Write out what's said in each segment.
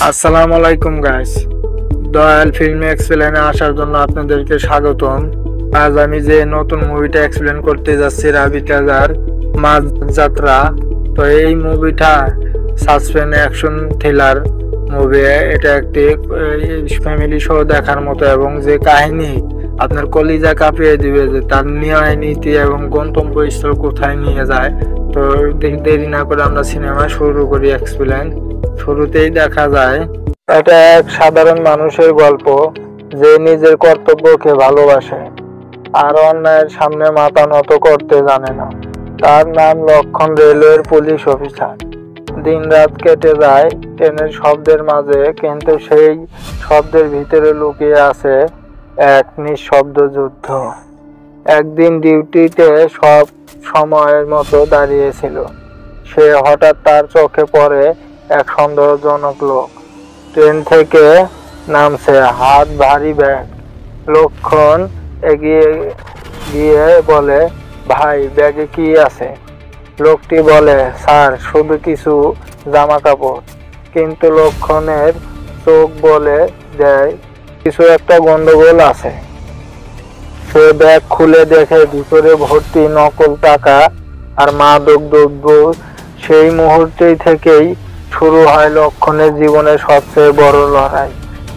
আসসালামু আলাইকুম guys, Dayal film এক্সপ্লেনে আসার জন্য আপনাদেরকে স্বাগতম। আজ আমি যে নতুন মুভিটা এক্সপ্লেন করতে যাচ্ছি, রাবি তেজার মাঝ যাত্রা। তো এই মুভিটা সাসপেন্স অ্যাকশন থ্রিলার মুভি। এটা একটি ফ্যামিলি শো দেখার মতো, এবং যে কাহিনী আপনার কলিজা কাঁপিয়ে দিবে, যে তার ন্যায় নীতি এবং গন্তব্যস্থল কোথায় নিয়ে যায়। তো দেরি না করে আমরা সিনেমা শুরু করি এক্সপ্লেন। শুরুতেই দেখা যায় এটা এক সাধারণ মানুষের গল্প, যে নিজের কর্তব্যকে ভালোবাসে আর অন্যায়ের সামনে মাথা নত করতে জানে না। তার নাম লক্ষণ, রেলওয়ের পুলিশ অফিসার। দিন রাত কেটে যায় ট্রেনের শব্দের মাঝে, কিন্তু সেই শব্দের ভিতরে লুকিয়ে আছে এক নিঃশব্দ যুদ্ধ। একদিন ডিউটিতে সব সময়ের মতো দাঁড়িয়েছিল, সে হঠাৎ তার চোখে পড়ে এক সন্দেহজনক লোক। ট্রেন থেকে নামছে, হাত ভারী ব্যাগ। লক্ষণ এগিয়ে গিয়ে বলে, ভাই, ব্যাগে কি আছে? লোকটি বলে, স্যার, শুধু কিছু জামা কাপড়। কিন্তু লক্ষণের চোখ বলে দেয় কিছু একটা গন্ডগোল আছে। সে ব্যাগ খুলে দেখে ভিতরে ভর্তি নকল টাকা আর মাদক দ্রব্য। সেই মুহূর্তেই থেকেই শুরু হয় লক্ষণের জীবনের সবচেয়ে বড় লড়াই।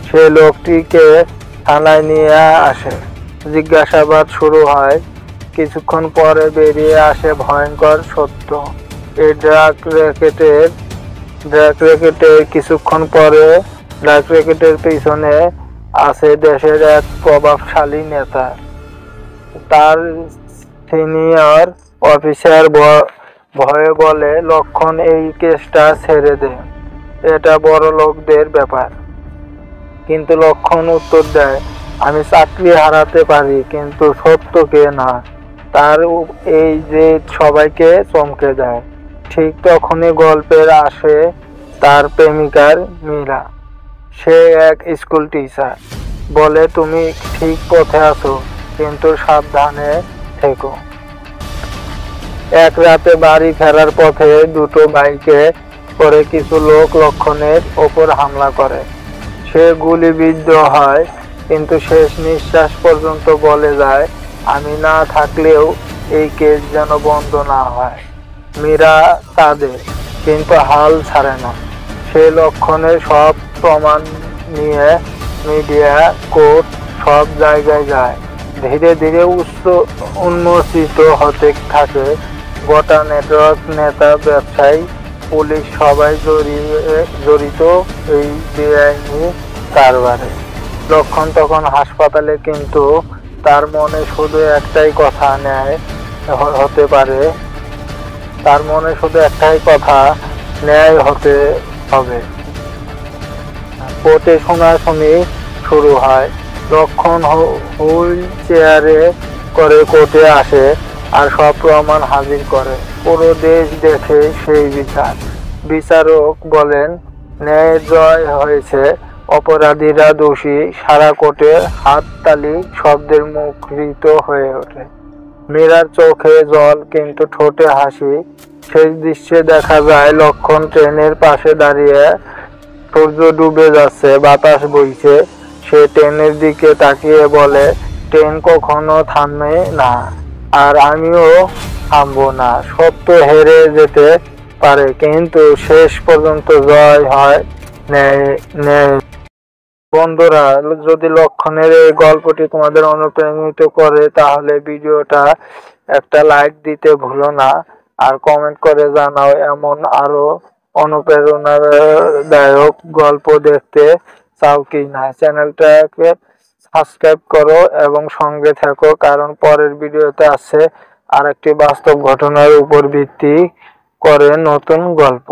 সে লোকটিকে থানায় নিয়ে আসে, জিজ্ঞাসাবাদ শুরু হয়। কিছুক্ষণ পরে বেরিয়ে আসে ভয়ঙ্কর সত্য। এই ড্রাগ র্যাকেটের পিছনে আছে দেশের এক প্রভাবশালী নেতা। তার সিনিয়র অফিসার ভয়ে বলে, লক্ষণ, এই কেসটা ছেড়ে দে, এটা বড় লোকদের ব্যাপার। কিন্তু লক্ষণ উত্তর দেয়, আমি চাকরি হারাতে পারি, কিন্তু সত্যকে না। তার এই যে সবাইকে চমকে দেয়। ঠিক তখনই গল্পের আসে তার প্রেমিকার মীরা। সে এক স্কুল টিচার। বলে, তুমি ঠিক পথে আছো, কিন্তু সাবধানে থেকো। এক রাতে বাড়ি ফেরার পথে দুটো বাইকে করে কিছু লোক লক্ষণের ওপর হামলা করে। সে গুলিবিদ্ধ হয়, কিন্তু শেষ নিঃশ্বাস পর্যন্ত বলে যায়, আমি না থাকলেও এই কেস যেন বন্ধ না হয়। মীরা কাঁদে, কিন্তু হাল ছাড়ে না। সে লক্ষণের সব প্রমাণ নিয়ে মিডিয়া, কোর্ট, সব জায়গায় যায়। ধীরে ধীরে উন্মোচিত হতে থাকে গোটা নেটওয়ার্ক, নেতা, ব্যবসায়ী, পুলিশ, সবাই জড়িত এই বেআইনি কারবারে। লক্ষণ তখন হাসপাতালে, কিন্তু তার মনে শুধু একটাই কথা, ন্যায় হতে হবে। কোর্টে শুনানি শুরু হয়। লক্ষণ হুইল চেয়ারে করে কোর্টে আসে আর সব প্রমাণ হাজির করে। পুরো দেশ দেখে সেই বিচার। বিচারক বলেন, ন্যায়ের জয় হয়েছে, অপরাধীরা দোষী। সারা কোর্টে হাততালি শব্দের মুখরিত হয়ে ওঠে। মীরার চোখে জল, কিন্তু ঠোঁটে হাসি। শেষ দৃশ্যে দেখা যায় লক্ষণ ট্রেনের পাশে দাঁড়িয়ে। সূর্য ডুবে যাচ্ছে, বাতাস বইছে। সে ট্রেনের দিকে তাকিয়ে বলে, ট্রেন কখনো থামে না, আর আমিও থামবো না। সত্য হেরে যেতে পারে, কিন্তু শেষ পর্যন্ত জয় হয় ন্যায়। বন্ধুরা, যদি লক্ষণের এই গল্পটি তোমাদের অনুপ্রাণিত করে, তাহলে ভিডিওটা একটা লাইক দিতে ভুলো না, আর কমেন্ট করে জানাও এমন আরো অনুপ্রেরণাদায়ক গল্প দেখতে চাও কি না। চ্যানেলটাকে সাবস্ক্রাইব করো এবং সঙ্গে থাকো, কারণ পরের ভিডিওতে আছে আরেকটি বাস্তব ঘটনার উপর ভিত্তি করে নতুন গল্প।